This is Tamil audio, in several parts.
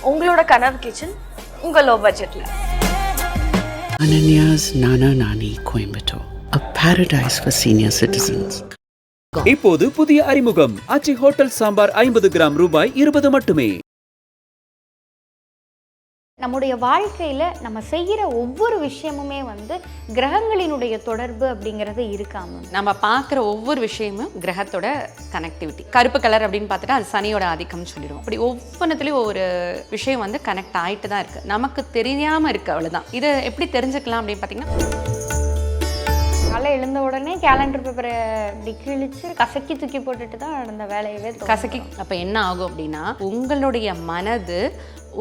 உங்களோட கனவு கிச்சன் உங்க லோ பட்ஜெட்ல. Ananya's Nana Nani Coimbatore, a paradise for senior citizens. இப்போது புதிய அறிமுகம் ஆச்சி ஹோட்டல் சாம்பார் 50 கிராம் ரூபாய் 20 மட்டுமே. நம்முடைய வாழ்க்கையில் நம்ம செய்கிற ஒவ்வொரு விஷயமுமே கிரகங்களினுடைய தொடர்பு அப்படிங்கிறது இருக்காம நம்ம பார்க்குற ஒவ்வொரு விஷயமும் கிரகத்தோட கனெக்டிவிட்டி. கருப்பு கலர் அப்படின்னு பார்த்துட்டா அது சனியோட ஆதிக்கம்னு சொல்லிடுவோம். அப்படி ஒவ்வொன்றத்துலேயும் ஒவ்வொரு விஷயம் கனெக்ட் ஆகிட்டு தான் இருக்குது, நமக்கு தெரியாமல் இருக்குது, அவ்வளோதான். இதை எப்படி தெரிஞ்சுக்கலாம் அப்படின்னு பார்த்தீங்கன்னா, காலை எழுந்த உடனே கேலண்டர் பேப்பரை இப்படி கிழிச்சு கசக்கி தூக்கி போட்டுட்டு தான் அந்த வேலையவே கசக்கி. அப்போ என்ன ஆகும் அப்படின்னா, உங்களுடைய மனது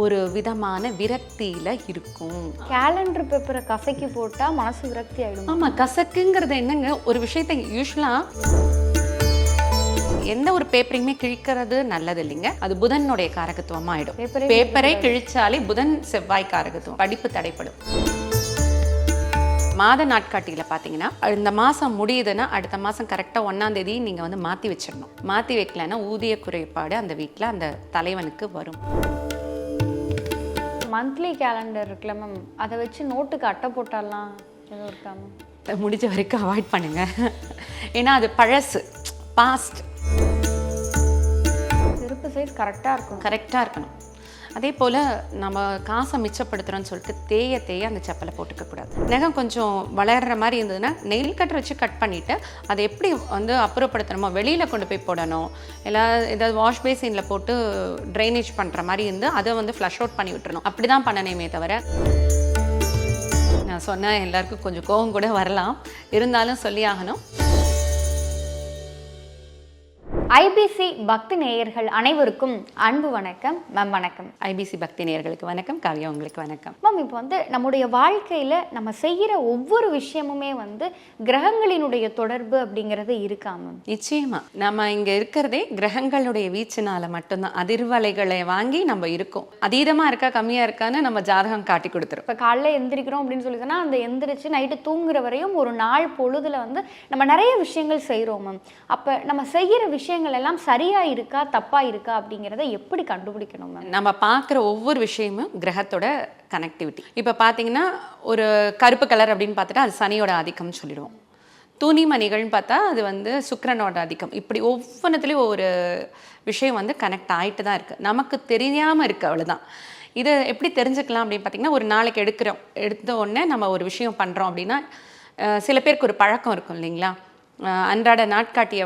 ஒரு விதமான விரக்தியில் இருக்கும். கேலண்டர் பேப்பரை கசக்கி போட்டால் மனசு விரக்தி ஆகிடும். ஆமாம், கசக்குங்கிறது என்னங்க, ஒரு விஷயத்தை யூஸ்வலாக எந்த ஒரு பேப்பரையுமே கிழிக்கிறது நல்லது இல்லைங்க. அது புதனுடைய காரகத்துவமாக ஆகிடும். பேப்பரை கிழிச்சாலே புதன் செவ்வாய் காரகத்துவம், படிப்பு தடைப்படும். மாத நாட்காட்டியில் பார்த்தீங்கன்னா, இந்த மாதம் முடியுதுன்னா அடுத்த மாதம் கரெக்டாக 1ஆம் தேதி நீங்கள் மாற்றி வச்சிடணும். மாற்றி வைக்கலன்னா ஊதிய குறைபாடு அந்த வீட்டில் அந்த தலைவனுக்கு வரும். மந்த்லி கேலண்டர் இருக்குல்ல மேம், அதை வச்சு நோட்டுக்கு அட்டை போட்டாலாம் எதுவும் இருக்காம? முடிஞ்ச வரைக்கும் அவாய்ட் பண்ணுங்க. ஏன்னா அது பழசு, பாஸ்ட். செருப்பு சைஸ் கரெக்டாக இருக்கணும். அதே போல் நம்ம காசை மிச்சப்படுத்துகிறோன்னு சொல்லிட்டு தேய தேய அந்த செப்பலை போட்டுக்கக்கூடாது. நகம் கொஞ்சம் வளர்கிற மாதிரி இருந்ததுன்னா நெயில் கட்டர் வச்சு கட் பண்ணிவிட்டு அதை எப்படி அப்புறப்படுத்தணுமோ வெளியில் கொண்டு போய் போடணும். ஏதாவது வாஷ் பேசினில் போட்டு ட்ரைனேஜ் பண்ணுற மாதிரி இருந்து அதை ஃப்ளஷ் அவுட் பண்ணி விட்டுறணும். அப்படி தான் பண்ணணுமே தவிர, நான் சொன்ன எல்லாருக்கும் கொஞ்சம் கோபம் கூட வரலாம், இருந்தாலும் சொல்லி ஆகணும். ஐபிசி பக்தி நேயர்கள் அனைவருக்கும் அன்பு வணக்கம் மேம். வணக்கம். ஐபிசி பக்தி நேயர்களுக்கு வணக்கம். காவியா உங்களுக்கு வணக்கம் மேம். இப்போ நம்முடைய வாழ்க்கையில் நம்ம செய்கிற ஒவ்வொரு விஷயமுமே கிரகங்களினுடைய தொடர்பு அப்படிங்கிறது இருக்காம? நிச்சயமா. நம்ம இங்கே இருக்கிறதே கிரகங்களுடைய வீச்சினால மட்டும்தான். அதிர்வலைகளை வாங்கி நம்ம இருக்கோம். அதீதமாக இருக்கா கம்மியாக இருக்கான்னு நம்ம ஜாதகம் காட்டி கொடுத்துரும். இப்போ காலைல எந்திரிக்கிறோம் அப்படின்னு சொல்லி சொன்னால் அந்த எந்திரிச்சு நைட்டு தூங்குற வரையும் ஒரு நாள் பொழுதுல நம்ம நிறைய விஷயங்கள் செய்கிறோம் மேம். அப்போ நம்ம செய்கிற விஷயங்கள் எல்லாம் சரியா இருக்கா தப்பா இருக்கா அப்படிங்கிறத எப்படி கண்டுபிடிக்கணும் மேம்? நம்ம பார்க்குற ஒவ்வொரு விஷயமும் கிரகத்தோட கனெக்டிவிட்டி. இப்போ பார்த்தீங்கன்னா, ஒரு கருப்பு கலர் அப்படின்னு பார்த்துட்டா அது சனியோட ஆதிக்கம்னு சொல்லிடுவோம். துணிமணிகள்னு பார்த்தா அது சுக்கிரனோட ஆதிக்கம். இப்படி ஒவ்வொன்றத்துலேயும் ஒரு விஷயம் கனெக்ட் ஆகிட்டு தான் இருக்குது, நமக்கு தெரியாமல் இருக்குது, அவ்வளோதான். இதை எப்படி தெரிஞ்சுக்கலாம் அப்படின்னு பார்த்தீங்கன்னா, ஒரு நாளைக்கு எடுத்த உடனே நம்ம ஒரு விஷயம் பண்ணுறோம் அப்படின்னா, சில பேருக்கு ஒரு பழக்கம் இருக்கும் இல்லைங்களா, அன்றாட நாட்காட்டியை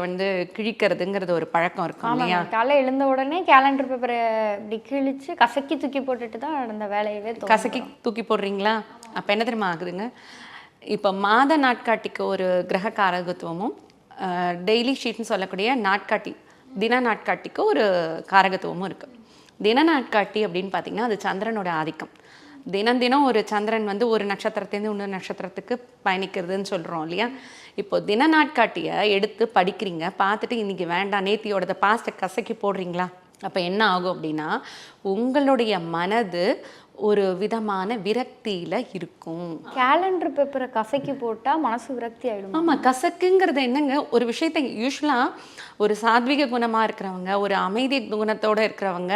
கிழிக்கிறதுங்கிறது ஒரு பழக்கம் இருக்கும் இல்லையா. காலை எழுந்த உடனே கேலண்டர் பேப்பரை இப்படி கிழிச்சு கசக்கி தூக்கி போட்டுட்டு தான் அந்த வேலையவே. கசக்கி தூக்கி போடுறீங்களா? அப்போ என்ன தெரியுமா ஆகுதுங்க, இப்போ மாத நாட்காட்டிக்கு ஒரு கிரக காரகத்துவமும் டெய்லி ஷீட்னு சொல்லக்கூடிய நாட்காட்டி, தின நாட்காட்டிக்கு ஒரு காரகத்துவமும் இருக்குது. தின நாட்காட்டி அப்படின்னு பார்த்தீங்கன்னா அது சந்திரனோட ஆதிக்கம். தினம் ஒரு சந்திரன் ஒரு நட்சத்திரத்துலேருந்து இன்னொரு நட்சத்திரத்துக்கு பயணிக்கிறதுன்னு சொல்கிறோம் இல்லையா. இப்போ தின நாட்காட்டியை எடுத்து படிக்கிறீங்க, பார்த்துட்டு இன்றைக்கி வேண்டாம் நேத்தியோட பாஸ்ட்டை கசக்கி போடுறீங்களா? அப்போ என்ன ஆகும் அப்படின்னா, உங்களுடைய மனது ஒரு விதமான விரக்தியில் இருக்கும். கேலண்டர் பேப்பரை கசக்கி போட்டால் மனசு விரக்தி ஆகிடும். ஆமாம், கசக்குங்கிறது என்னங்க, ஒரு விஷயத்தை யூஸ்வலாக ஒரு சாத்விக குணமாக இருக்கிறவங்க, ஒரு அமைதி குணத்தோடு இருக்கிறவங்க,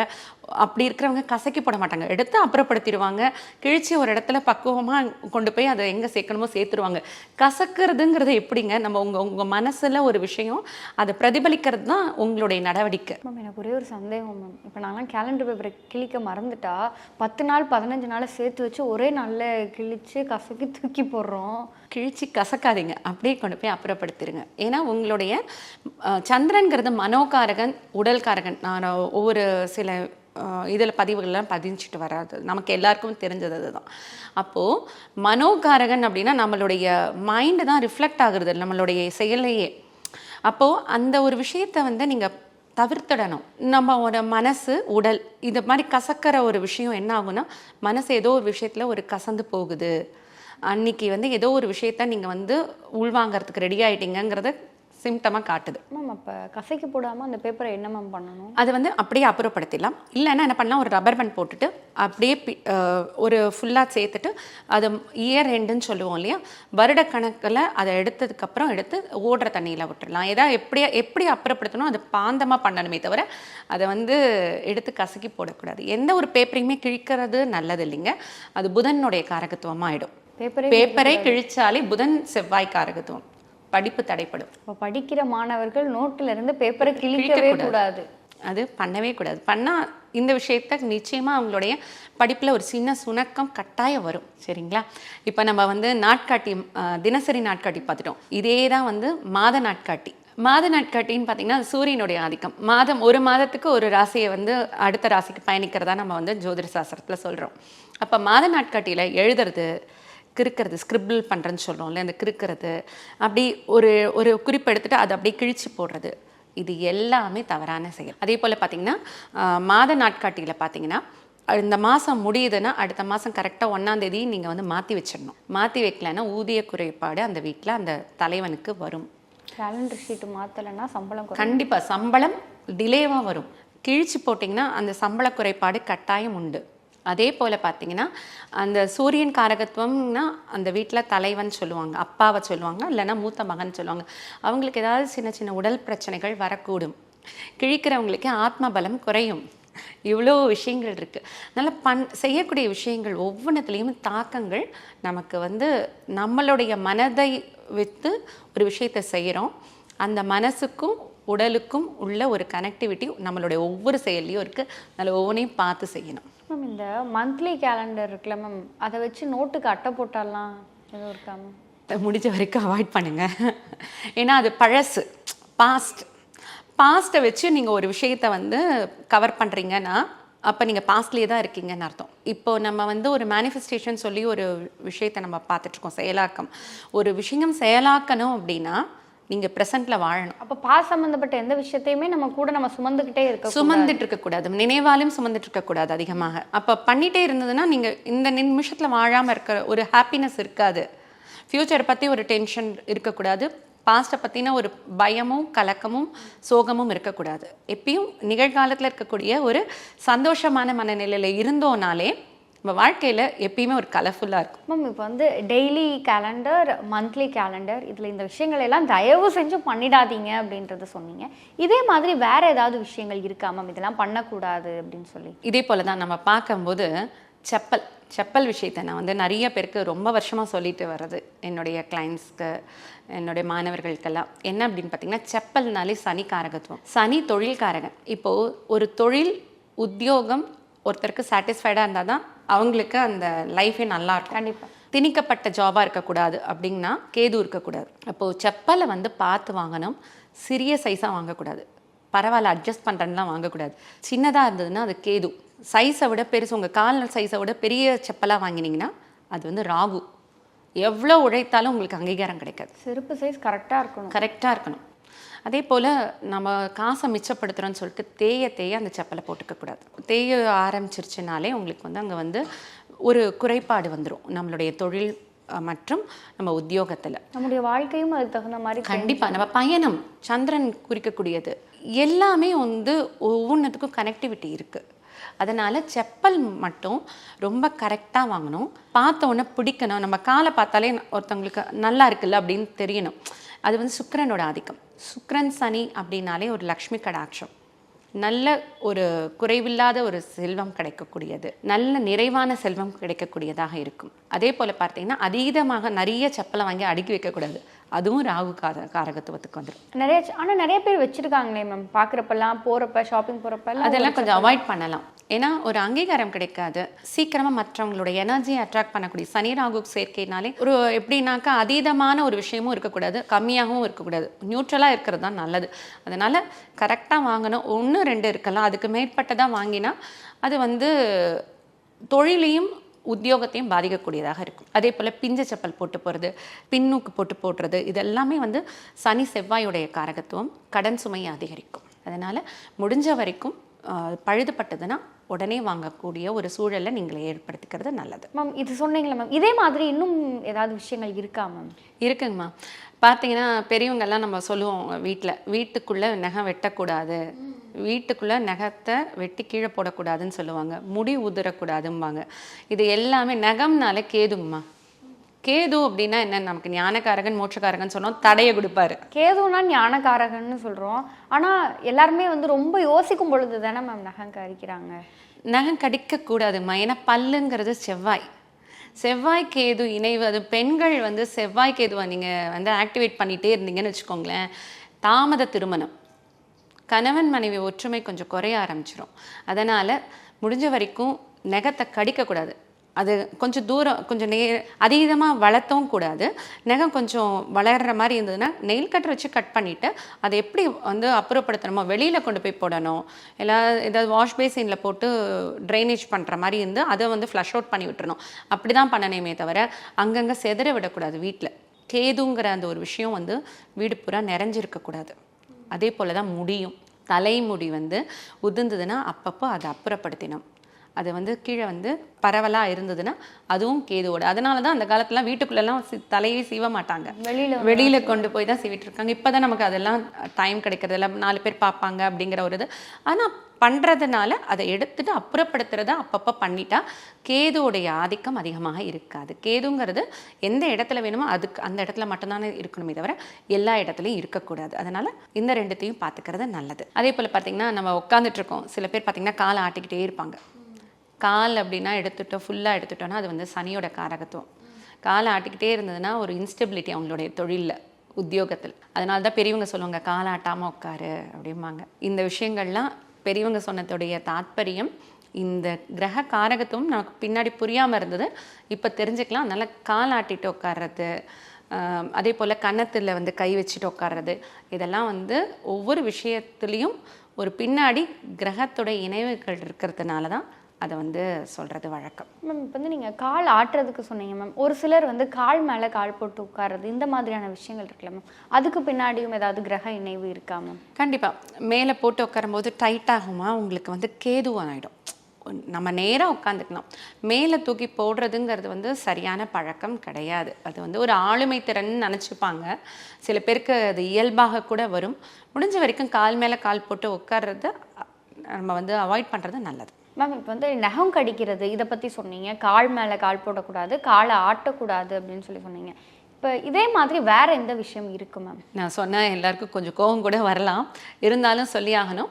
அப்படி இருக்கிறவங்க கசக்கி போட மாட்டாங்க, எடுத்து அப்புறப்படுத்திடுவாங்க. கிழிச்சி ஒரு இடத்துல பக்குவமாக கொண்டு போய் அதை எங்கே சேர்க்கணுமோ சேர்த்துருவாங்க. கசக்கிறதுங்கிறது எப்படிங்க, நம்ம உங்கள் மனசில் ஒரு விஷயம் அதை பிரதிபலிக்கிறது தான் உங்களுடைய நடவடிக்கை. மேம், எனக்கு ஒரே ஒரு சந்தேகம் மேம். இப்போ நான்லாம் கேலண்டர் பேப்பரை கிழிக்க மறந்துட்டா 10 நாள் 15 நாளை சேர்த்து வச்சு ஒரே நாளில் கிழிச்சு கசக்கி தூக்கி போடுறோம். கிழிச்சி கசக்காதீங்க, அப்படியே கொண்டு போய் அப்புறப்படுத்திடுங்க. ஏன்னா உங்களுடைய சந்திரன்கிறது மனோகாரகன், உடல்காரகன். நான் ஒவ்வொரு சில இதில் பதிவுகள்லாம் பதிஞ்சிட்டு வராது, நமக்கு எல்லாருக்கும் தெரிஞ்சது அதுதான். அப்போது மனோகாரகன் அப்படின்னா நம்மளுடைய மைண்டு தான் ரிஃப்ளெக்ட் ஆகுறது நம்மளுடைய செயலையே. அப்போது அந்த ஒரு விஷயத்தை நீங்கள் தவிர்த்திடணும். நம்ம ஒரு மனசு உடல் இது மாதிரி கசக்கிற ஒரு விஷயம் என்ன ஆகுனா, மனசு ஏதோ ஒரு விஷயத்தில் ஒரு கசந்து போகுது, அன்னைக்கு ஏதோ ஒரு விஷயத்த நீங்கள் உள்வாங்கிறதுக்கு ரெடி ஆகிட்டீங்கிறத சிம்டமாக காட்டுது. மேம் அப்போ கசக்கி போடாமல் அந்த பேப்பரை என்ன மேம் பண்ணணும்? அது வந்து அப்படியே அப்புறப்படுத்திடலாம். இல்லைன்னா என்ன பண்ணலாம், ஒரு ரப்பர் பேண்ட் போட்டுட்டு அப்படியே ஒரு ஃபுல்லாக சேர்த்துட்டு அது இயர் எண்டுன்னு சொல்லுவோம் இல்லையா, வருடக்கணக்கில் அதை எடுத்ததுக்கப்புறம் எடுத்து ஓடுற தண்ணியில் விட்டுடலாம். ஏதாவது எப்படி அப்புறப்படுத்தணும் அது பாந்தமாக பண்ணணுமே தவிர அதை வந்து எடுத்து கசக்கி போடக்கூடாது. எந்த ஒரு பேப்பரையுமே கிழிக்கிறது நல்லது இல்லைங்க, அது புதனுடைய காரகத்துவமாக ஆகிடும். பேப்பரை கிழிச்சாலே புதன் செவ்வாய் காரகத்துவம், படிப்பு தடைப்படும். இப்போ படிக்கிற மாணவர்கள் நோட்டில் இருந்து பேப்பரை கிழிக்கவே கூடாது, அது பண்ணவே கூடாது. பண்ணால் இந்த விஷயத்த நிச்சயமாக அவங்களுடைய படிப்பில் ஒரு சின்ன சுணக்கம் கட்டாயம் வரும். சரிங்களா? இப்போ நம்ம வந்து நாட்காட்டி, தினசரி நாட்காட்டி பார்த்துட்டோம். இதே தான் வந்து மாத நாட்காட்டி. மாத நாட்காட்டின்னு பார்த்தீங்கன்னா சூரியனுடைய ஆதிக்கம். ஒரு மாதத்துக்கு ஒரு ராசியை வந்து அடுத்த ராசிக்கு பயணிக்கிறதா நம்ம வந்து ஜோதிட சாஸ்திரத்தில் சொல்கிறோம். அப்போ மாத நாட்காட்டியில் எழுதுறது, கிறுக்கிறது, ஸ்கிரிபிள் பண்ணுறேன்னு சொல்கிறோம்ல, அந்த கிறுக்கிறது, அப்படி ஒரு குறிப்பு எடுத்துகிட்டு அதை அப்படியே கிழிச்சு போடுறது, இது எல்லாமே தவறான செயல். அதே போல் பார்த்திங்கன்னா மாத நாட்காட்டியில் பார்த்திங்கன்னா இந்த மாதம் முடியுதுன்னா அடுத்த மாதம் கரெக்டாக 1ஆம் தேதி நீங்கள் வந்து மாற்றி வச்சிடணும். மாற்றி வைக்கலைன்னா ஊதிய குறைபாடு அந்த வீட்டில் அந்த தலைவனுக்கு வரும். கேலண்டர் ஷீட்டு மாற்றலைன்னா சம்பளம் கண்டிப்பாக சம்பளம் டிலேவாக வரும். கிழிச்சு போட்டிங்கன்னா அந்த சம்பள குறைபாடு கட்டாயம் உண்டு. அதே போல் பார்த்தீங்கன்னா அந்த சூரியன் காரகத்துவம்னா அந்த வீட்டில் தலைவன் சொல்லுவாங்க, அப்பாவை சொல்லுவாங்க, இல்லைன்னா மூத்த மகன் சொல்லுவாங்க. அவங்களுக்கு ஏதாவது சின்ன சின்ன உடல் பிரச்சனைகள் வரக்கூடும். கிழிக்கிறவங்களுக்கு ஆத்ம பலம் குறையும். இவ்வளோ விஷயங்கள் இருக்குது. அதனால் செய்யக்கூடிய விஷயங்கள் ஒவ்வொன்றத்துலேயும் தாக்கங்கள் நமக்கு வந்து நம்மளுடைய மனதை வைத்து ஒரு விஷயத்தை செய்கிறோம். அந்த மனசுக்கும் உடலுக்கும் உள்ள ஒரு கனெக்டிவிட்டி நம்மளுடைய ஒவ்வொரு செயல்லையும் இருக்குது. அதில் ஒவ்வொன்றையும் பார்த்து செய்யணும். மேம் இந்த மந்த்லி கேலண்டர் இருக்குல்ல மேம், அதை வச்சு நோட்டுக்கு அட்டை போட்டாலாம் எதுவும் இருக்கா மேம்? முடிஞ்ச வரைக்கும் அவாய்ட் பண்ணுங்கள். ஏன்னா அது பழசு, பாஸ்ட்டை வச்சு நீங்கள் ஒரு விஷயத்தை வந்து கவர் பண்ணுறீங்கன்னா அப்போ நீங்கள் பாஸ்ட்லேயே தான் இருக்கீங்கன்னு அர்த்தம். இப்போ நம்ம வந்து ஒரு மேனிஃபெஸ்டேஷன் சொல்லி ஒரு விஷயத்தை நம்ம பார்த்துட்ருக்கோம், செயலாக்கம். ஒரு விஷயம் செயலாக்கணும் அப்படின்னா நீங்கள் ப்ரெசென்ட்டில் வாழணும். அப்போ பாஸ் சம்மந்தப்பட்ட எந்த விஷயத்தையுமே நம்ம சுமந்துக்கிட்டே சுமந்துட்டு இருக்கக்கூடாது, நினைவாலும் சுமந்துட்டு இருக்கக்கூடாது அதிகமாக. அப்போ பண்ணிகிட்டே இருந்ததுன்னா நீங்கள் இந்த நிமிஷத்தில் வாழாமல் இருக்கிற ஒரு ஹாப்பினஸ் இருக்காது. ஃப்யூச்சரை பற்றி ஒரு டென்ஷன் இருக்கக்கூடாது. பாஸ்ட்டை பற்றின ஒரு பயமும் கலக்கமும் சோகமும் இருக்கக்கூடாது. எப்பயும் நிகழ்காலத்தில் இருக்கக்கூடிய ஒரு சந்தோஷமான மனநிலையில் இருந்தோனாலே நம்ம வாழ்க்கையில் எப்பயுமே ஒரு கலர்ஃபுல்லாக இருக்கும். மேம் இப்போ வந்து டெய்லி கேலண்டர், மந்த்லி கேலண்டர், இதில் இந்த விஷயங்கள் எல்லாம் தயவு செஞ்சு பண்ணிடாதீங்க அப்படின்றத சொன்னீங்க. இதே மாதிரி வேறு ஏதாவது விஷயங்கள் இருக்கா மேம் இதெல்லாம் பண்ணக்கூடாது அப்படின்னு சொல்லி? இதே போல் தான் நம்ம பார்க்கும்போது செப்பல் விஷயத்தை நான் வந்து நிறைய பேருக்கு ரொம்ப வருஷமாக சொல்லிட்டு வர்றது, என்னுடைய கிளைண்ட்ஸ்க்கு, என்னுடைய மாணவர்களுக்கெல்லாம். என்ன அப்படின்னு பார்த்தீங்கன்னா, செப்பல்னாலே சனி காரகத்துவம், சனி தொழில் காரகன். இப்போது ஒரு தொழில் உத்தியோகம் ஒருத்தருக்கு சாட்டிஸ்ஃபைடாக இருந்தால் தான் அவங்களுக்கு அந்த லைஃபே நல்லா இருக்கும். கண்டிப்பாக திணிக்கப்பட்ட ஜாபாக இருக்கக்கூடாது அப்படின்னா கேது இருக்கக்கூடாது. அப்போது செப்பலை வந்து பார்த்து வாங்கணும். சிறிய சைஸாக வாங்கக்கூடாது, பரவாயில்ல அட்ஜஸ்ட் பண்ணுறேன்லாம் வாங்கக்கூடாது. சின்னதாக இருந்ததுன்னா அது கேது. சைஸை விட பெருசு, உங்கள் கால் சைஸை விட பெரிய செப்பலாக வாங்கினீங்கன்னா அது வந்து ராகு. எவ்வளோ உழைத்தாலும் உங்களுக்கு அங்கீகாரம் கிடைக்காது. செருப்பு சைஸ் கரெக்டாக இருக்கணும். அதே போல் நம்ம காசை மிச்சப்படுத்துகிறோன்னு சொல்லிட்டு தேய அந்த செப்பலை போட்டுக்கக்கூடாது. தேய ஆரம்பிச்சிருச்சுனாலே உங்களுக்கு வந்து அங்கே வந்து ஒரு குறைபாடு வந்துடும் நம்மளுடைய தொழில் மற்றும் நம்ம உத்தியோகத்தில். நம்முடைய வாழ்க்கையும் அதுக்கு தகுந்த மாதிரி கண்டிப்பாக நம்ம பயணம், சந்திரன் குறிக்கக்கூடியது எல்லாமே வந்து ஒவ்வொன்றுத்துக்கும் கனெக்டிவிட்டி இருக்குது. அதனால் செப்பல் மட்டும் ரொம்ப கரெக்டாக வாங்கணும். பார்த்தோன்னே பிடிக்கணும். நம்ம காலை பார்த்தாலே ஒருத்தவங்களுக்கு நல்லா இருக்குல்ல அப்படின்னு தெரியணும். அது வந்து சுக்கிரனோட ஆதிக்கம். சுக்கிரன் சனி அப்படின்னாலே ஒரு லக்ஷ்மி கடாட்சம், நல்ல ஒரு குறைவில்லாத ஒரு செல்வம் கிடைக்கக்கூடியது, நல்ல நிறைவான செல்வம் கிடைக்கக்கூடியதாக இருக்கும். அதே போல் பார்த்தீங்கன்னா அதீதமாக நிறைய செப்பலை வாங்கி அடுக்கி வைக்கக்கூடாது. அதுவும் ராகு காரகத்துவத்துக்கு வந்துடும். ஆனால் நிறைய பேர் வச்சுருக்காங்களே மேம், பார்க்குறப்பெல்லாம் போகிறப்ப ஷாப்பிங் போகிறப்ப அதெல்லாம் கொஞ்சம் அவாய்ட் பண்ணலாம். ஏன்னா ஒரு அங்கீகாரம் கிடைக்காது. சீக்கிரமாக மற்றவங்களோட எனர்ஜியை அட்ராக்ட் பண்ணக்கூடிய சனி ராகு சேர்க்கைனாலே ஒரு எப்படின்னாக்கா அதீதமான ஒரு விஷயமும் இருக்கக்கூடாது, கம்மியாகவும் இருக்கக்கூடாது, நியூட்ரலாக இருக்கிறது தான் நல்லது. அதனால் கரெக்டாக வாங்கணும். 1 2 இருக்கலாம், அதுக்கு மேற்பட்டதாக வாங்கினா அது வந்து தொழிலையும் உத்தியோகத்தையும் பாதிக்கக்கூடியதாக இருக்கும். அதே போல் பிஞ்ச செப்பல் போட்டு போகிறது, பின்னூக்கு போட்டு போடுறது, இதெல்லாமே வந்து சனி செவ்வாயுடைய காரகத்துவம், கடன் சுமையை அதிகரிக்கும். அதனால் முடிஞ்ச வரைக்கும் பழுதுபட்டதுன்னா உடனே வாங்கக்கூடிய ஒரு சூழலை நீங்களே ஏற்படுத்திக்கிறது நல்லது. மேம் இது சொன்னீங்களா மேம், இதே மாதிரி இன்னும் ஏதாவது விஷயங்கள் இருக்கா மேம்? இருக்குங்கம்மா. பார்த்தீங்கன்னா பெரியவங்கெல்லாம் நம்ம சொல்லுவோம் வீட்டுக்குள்ளே நகம் வெட்டக்கூடாது, வீட்டுக்குள்ளே நகத்தை வெட்டி கீழே போடக்கூடாதுன்னு சொல்லுவாங்க, முடி உதிரக்கூடாதும்பாங்க. இது எல்லாமே நகம்னால கேதுங்கம்மா. கேது அப்படின்னா என்ன, நமக்கு ஞானக்காரகன் மோட்சக்காரகன் சொன்னோம், தடையை கொடுப்பாரு. கேதுனா ஞானக்காரகன்னு சொல்கிறோம், ஆனால் எல்லாருமே வந்து ரொம்ப யோசிக்கும் பொழுது தானே மேம் நகம் கறிக்கிறாங்க. நகம் கடிக்கக்கூடாதும்மா, ஏன்னா பல்லுங்கிறது செவ்வாய் கேது இணைவு. அது பெண்கள் வந்து செவ்வாய் கேதுவை நீங்கள் வந்து ஆக்டிவேட் பண்ணிகிட்டே இருந்தீங்கன்னு வச்சுக்கோங்களேன், தாமத திருமணம், கணவன் மனைவி ஒற்றுமை கொஞ்சம் குறைய ஆரம்பிச்சிடும். அதனால் முடிஞ்ச வரைக்கும் நகத்தை கடிக்கக்கூடாது. அது கொஞ்சம் தூரம் கொஞ்சம் அதீதமாக வளர்த்தவும் கூடாது. நகம் கொஞ்சம் வளர்கிற மாதிரி இருந்ததுன்னா நெயில் கட்டர் வச்சு கட் பண்ணிவிட்டு அதை எப்படி வந்து அப்புறப்படுத்தணுமோ வெளியில் கொண்டு போய் போடணும். ஏதாவது வாஷ் பேசினில் போட்டு ட்ரைனேஜ் பண்ணுற மாதிரி இருந்து அதை வந்து ஃப்ளஷ் அவுட் பண்ணி விட்டுறணும். அப்படி தான் பண்ணணுமே தவிர அங்கங்கே செதற விடக்கூடாது. வீட்டில் கேதுங்கிற அந்த ஒரு விஷயம் வந்து வீடு பூரா நிறைஞ்சிருக்கக்கூடாது. அதே போல் தான் முடியும், தலைமுடி வந்து உதிர்ந்ததுன்னா அப்பப்போ அதை அப்புறப்படுத்தினோம். அது வந்து கீழே வந்து பரவலாக இருந்ததுன்னா அதுவும் கேதுவோட. அதனால தான் அந்த காலத்துலாம் வீட்டுக்குள்ளெல்லாம் தலையே சீவ மாட்டாங்க, வெளியில் கொண்டு போய் தான் சீவிட்டு இருக்காங்க. இப்போ தான் நமக்கு அதெல்லாம் டைம் கிடைக்கிறது இல்லை, 4 பேர் பார்ப்பாங்க அப்படிங்கிற ஒரு இது. ஆனால் பண்ணுறதுனால அதை எடுத்துட்டு அப்புறப்படுத்துறத அப்பப்போ பண்ணிட்டா கேதுவோடைய ஆதிக்கம் அதிகமாக இருக்காது. கேதுங்கிறது எந்த இடத்துல வேணுமோ அதுக்கு அந்த இடத்துல மட்டும்தானே இருக்கணுமே தவிர எல்லா இடத்துலையும் இருக்கக்கூடாது. அதனால் இந்த 2த்தையும் பார்த்துக்கிறது நல்லது. அதே போல் பார்த்திங்கன்னா நம்ம உட்காந்துட்ருக்கோம், சில பேர் பார்த்திங்கன்னா காலை ஆட்டிக்கிட்டே இருப்பாங்க. கால் அப்படின்னா ஃபுல்லாக எடுத்துட்டோன்னா அது வந்து சனியோட காரகத்துவம். காலை ஆட்டிக்கிட்டே இருந்ததுன்னா ஒரு இன்ஸ்டெபிலிட்டி அவங்களுடைய தொழிலில், உத்தியோகத்தில். அதனால தான் பெரியவங்க சொல்லுவாங்க காலை ஆட்டாமல் உட்காரு அப்படிம்பாங்க. இந்த விஷயங்கள்லாம் பெரியவங்க சொன்னதுடைய தாத்பரியம். இந்த கிரக காரகத்துவம் நமக்கு பின்னாடி புரியாமல் இருந்தது, இப்போ தெரிஞ்சுக்கலாம். அதனால் கால் ஆட்டிட்டு உட்கார்றது, அதே போல் கன்னத்தில் வந்து கை வச்சுட்டு உட்கார்றது, இதெல்லாம் வந்து ஒவ்வொரு விஷயத்துலேயும் ஒரு பின்னாடி கிரகத்துடைய இணைவுகள் இருக்கிறதுனால தான் அதை வந்து சொல்கிறது வழக்கம். மேம் இப்போ வந்து நீங்கள் கால் ஆட்டுறதுக்கு சொன்னீங்க மேம், ஒரு சிலர் வந்து கால் மேலே கால் போட்டு உட்கார்றது, இந்த மாதிரியான விஷயங்கள் இருக்குல்ல மேம், அதுக்கு பின்னாடியும் ஏதாவது கிரக இணைவு இருக்கா மேம்? கண்டிப்பாக. மேலே போட்டு உட்காரும்போது டைட் ஆகுமா, உங்களுக்கு வந்து கேதுவாகிடும். நம்ம நேராக உட்காந்துக்கணும். மேலே தூக்கி போடுறதுங்கிறது வந்து சரியான பழக்கம் கிடையாது. அது வந்து ஒரு ஆளுமை திறன் நினச்சிப்பாங்க. சில பேருக்கு அது இயல்பாக கூட வரும். முடிஞ்ச வரைக்கும் கால் மேலே கால் போட்டு உட்கார்றத நம்ம வந்து அவாய்ட் பண்ணுறது நல்லது. மேம் இப்போ வந்து நகம் கடிக்கிறது இதை பற்றி சொன்னீங்க, கால் மேலே கால் போடக்கூடாது, காலை ஆட்டக்கூடாது அப்படின்னு சொன்னீங்க. இப்போ இதே மாதிரி வேறு எந்த விஷயம் இருக்குது மேம்? நான் சொன்ன எல்லாருக்கும் கொஞ்சம் கோபம் கூட வரலாம், இருந்தாலும் சொல்லி ஆகணும்.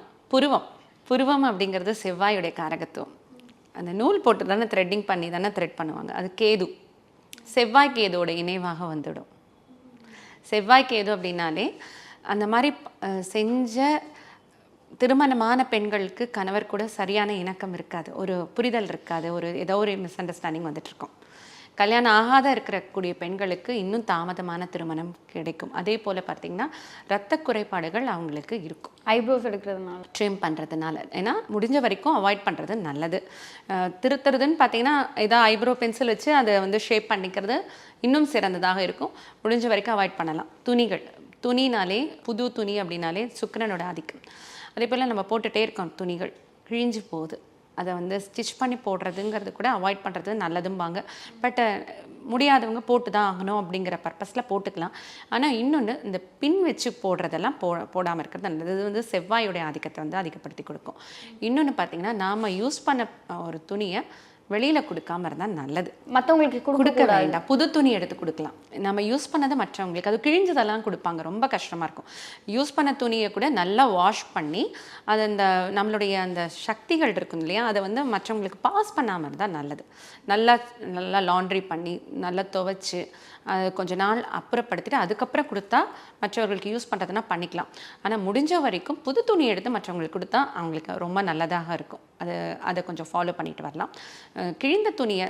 புருவம் அப்படிங்கிறது செவ்வாயுடைய காரகத்துவம். அந்த நூல் போட்டு தானே த்ரெட்டிங் பண்ணி தானே த்ரெட் பண்ணுவாங்க, அது கேது. செவ்வாய் கேதுவோட இணைவாக வந்துடும். செவ்வாய் கேது அப்படின்னாலே அந்த மாதிரி செஞ்ச திருமணமான பெண்களுக்கு கணவர் கூட சரியான இணக்கம் இருக்காது, ஒரு புரிதல் இருக்காது, ஏதோ ஒரு மிஸ் அண்டர்ஸ்டாண்டிங் வந்துட்டுருக்கும். கல்யாணம் ஆகாத இருக்கக்கூடிய பெண்களுக்கு இன்னும் தாமதமான திருமணம் கிடைக்கும். அதே போல் பார்த்திங்கன்னா இரத்த குறைபாடுகள் அவங்களுக்கு இருக்கும், ஐப்ரோஸ் எடுக்கிறதுனால, ட்ரிம் பண்ணுறதுனால. ஏன்னா முடிஞ்ச வரைக்கும் அவாய்ட் பண்ணுறது நல்லது. திருத்துறதுன்னு பார்த்திங்கன்னா ஏதாவது ஐப்ரோ பென்சில் வச்சு அதை வந்து ஷேப் பண்ணிக்கிறது இன்னும் சிறந்ததாக இருக்கும். முடிஞ்ச வரைக்கும் அவாய்ட் பண்ணலாம். துணினாலே புது துணி அப்படின்னாலே சுக்கிரனோட ஆதிக்கம். அதே போல் நம்ம போட்டுகிட்டே இருக்கோம், துணிகள் கிழிஞ்சு போகுது, அதை வந்து ஸ்டிச் பண்ணி போடுறதுங்கிறது கூட அவாய்ட் பண்ணுறது நல்லதும்பாங்க. பட் முடியாதவங்க போட்டு தான் ஆகணும் அப்படிங்கிற பர்பஸில் போட்டுக்கலாம். ஆனால் இன்னொன்று, இந்த பின் வச்சு போடுறதெல்லாம் போடாமல் இருக்கிறது நல்லது. இது வந்து செவ்வாயுடைய ஆதிக்கத்தை வந்து அதிகப்படுத்தி கொடுக்கும். இன்னொன்று பார்த்திங்கன்னா, நாம் யூஸ் பண்ண ஒரு துணியை வெளியில் கொடுக்காம இருந்தால் நல்லது. மற்றவங்களுக்கு கொடுக்க வேண்டாம், புது துணி எடுத்து கொடுக்கலாம். நம்ம யூஸ் பண்ணதை மற்றவங்களுக்கு, அது கிழிஞ்சதெல்லாம் கொடுப்பாங்க, ரொம்ப கஷ்டமாக இருக்கும். யூஸ் பண்ண துணியை கூட நல்லா வாஷ் பண்ணி அது அந்த நம்மளுடைய அந்த சக்திகள் இருக்கும் இல்லையா, அதை வந்து மற்றவங்களுக்கு பாஸ் பண்ணாமல் இருந்தால் நல்லது. நல்லா லாண்ட்ரி பண்ணி நல்லா துவைச்சி அது கொஞ்ச நாள் அப்புறப்படுத்திட்டு அதுக்கப்புறம் கொடுத்தா மற்றவர்களுக்கு யூஸ் பண்ணுறதுனா பண்ணிக்கலாம். ஆனால் முடிஞ்ச வரைக்கும் புது துணி எடுத்து மற்றவங்களுக்கு கொடுத்தா அவங்களுக்கு ரொம்ப நல்லதாக இருக்கும். அதை கொஞ்சம் ஃபாலோ பண்ணிட்டு வரலாம். கிழிந்த துணியை,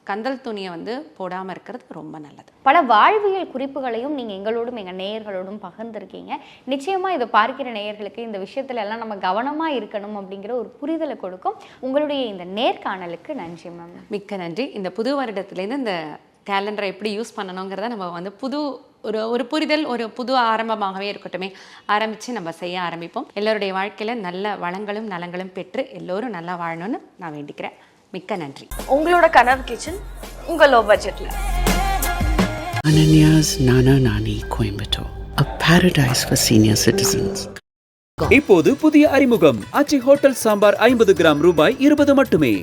கந்தல் துணியை வந்து போடாமல் இருக்கிறது ரொம்ப நல்லது. பல வாழ்வியல் குறிப்புகளையும் நீங்கள் எங்களோடும் எங்கள் நேயர்களோடும் பகிர்ந்துருக்கீங்க. நிச்சயமாக இதை பார்க்கிற நேயர்களுக்கு இந்த விஷயத்துல எல்லாம் நம்ம கவனமாக இருக்கணும் அப்படிங்கிற ஒரு புரிதலை கொடுக்கும். உங்களுடைய இந்த நேர்காணலுக்கு நன்றி மேம். மிக்க நன்றி. இந்த புது வருடத்துலேருந்து இந்த கேலண்டரை எப்படி யூஸ் பண்ணணுங்கிறத நம்ம வந்து புது ஒரு புரிதல், ஒரு புது ஆரம்பமாகவே இருக்கட்டுமே, ஆரம்பித்து நம்ம செய்ய ஆரம்பிப்போம். எல்லோருடைய வாழ்க்கையில் நல்ல வளங்களும் நலங்களும் பெற்று எல்லோரும் நல்லா வாழணும்னு நான் வேண்டிக்கிறேன். மிக்க நன்றி. உங்களோட கனவு கிச்சன் உங்க லோ பட்ஜெட்ல. Ananya's Nana Nani Coimbatore, a paradise for senior citizens. இப்போது புதிய அறிமுகம் ஆச்சி ஹோட்டல் சாம்பார் 50 கிராம் ரூபாய் 20 மட்டுமே.